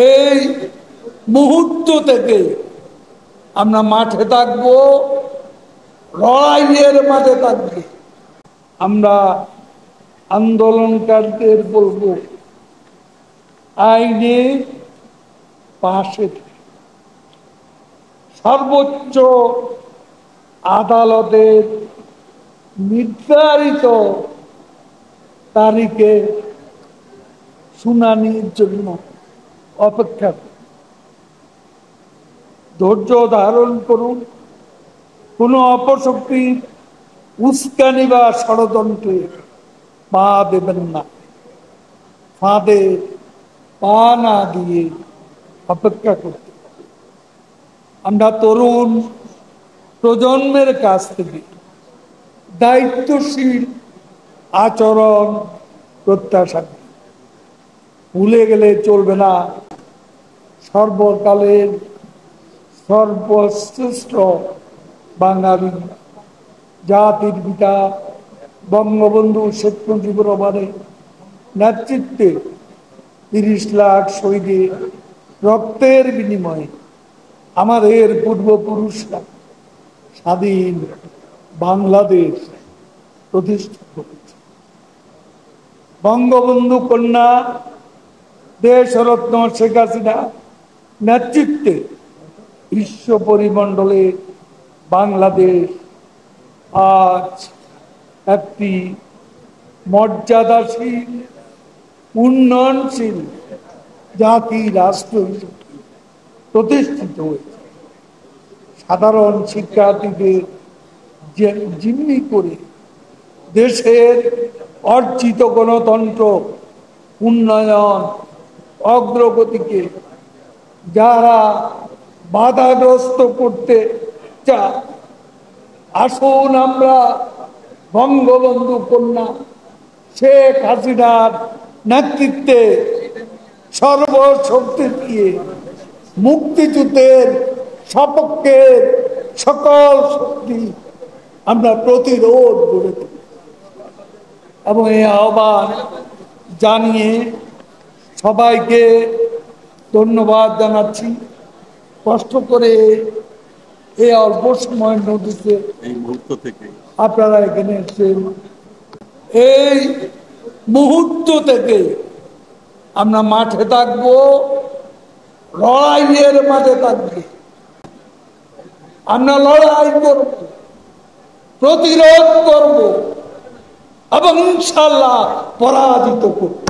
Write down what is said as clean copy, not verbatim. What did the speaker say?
এই মুহূর্ত থেকে আমরা মাঠে থাকবো, লড়াইয়ের মাঠে থাকবো। আমরা আন্দোলনকারীদের বলবো আইনে পাশে সর্বোচ্চ আদালতের নির্ধারিত তারিখে শুনানির জন্য অপেক্ষা করুন। ধৈর্য ধারণ করুন। কোনো অপশক্তির উস্কানি বা ষড়যন্ত্রে পা দেবেন না। ফাঁদে পা না দিয়ে অপেক্ষা করতে। আমরা তরুণ প্রজন্মের কাছ থেকে দায়িত্বশীল আচরণ প্রত্যাশা করি। ভুলে গেলে চলবে না সর্বকালের সর্বশ্রেষ্ঠ বাঙালি জাতির পিতা বঙ্গবন্ধু শেখ মুজিবুর রহমানের নেতৃত্বে ৩০ লাখ শহীদের রক্তের বিনিময়ে আমাদের পূর্বপুরুষরা স্বাধীন বাংলাদেশ প্রতিষ্ঠা করেছে। বঙ্গবন্ধু কন্যা দেশরত্ন শেখ হাসিনা নেতৃত্বে বিশ্ব পরিমণ্ডলে বাংলাদেশ আজ একটি মর্যাদাশীল উন্নয়নশীল জাতি রাষ্ট্র হিসেবে প্রতিষ্ঠিত হয়েছে। সাধারণ শিক্ষার্থীদের জিম্মি করে দেশের অর্জিত গণতন্ত্র উন্নয়ন অগ্রগতিকে যারা বাধাগ্রস্ত করতে চায়, আসুন আমরা বঙ্গবন্ধু কন্যা শেখ হাসিনার নেতৃত্বে সর্বশক্তি দিয়ে মুক্তিযুদ্ধের সপক্ষে সকল শক্তি আমরা প্রতিরোধ গড়ে তুলি এবং এই আহ্বান জানিয়ে সবাইকে ধন্যবাদ জানাচ্ছি। কষ্ট করে এই অল্প সময়ের মধ্যে এই মুহূর্ত থেকে আপনারা এখানে এসেছেন। এই মুহূর্ত থেকে আমরা মাঠে থাকবো, লড়াইয়ের মাঠে থাকবো। আমরা লড়াই করব, প্রতিরোধ করব এবং ইনশাআল্লাহ পরাজিত করব।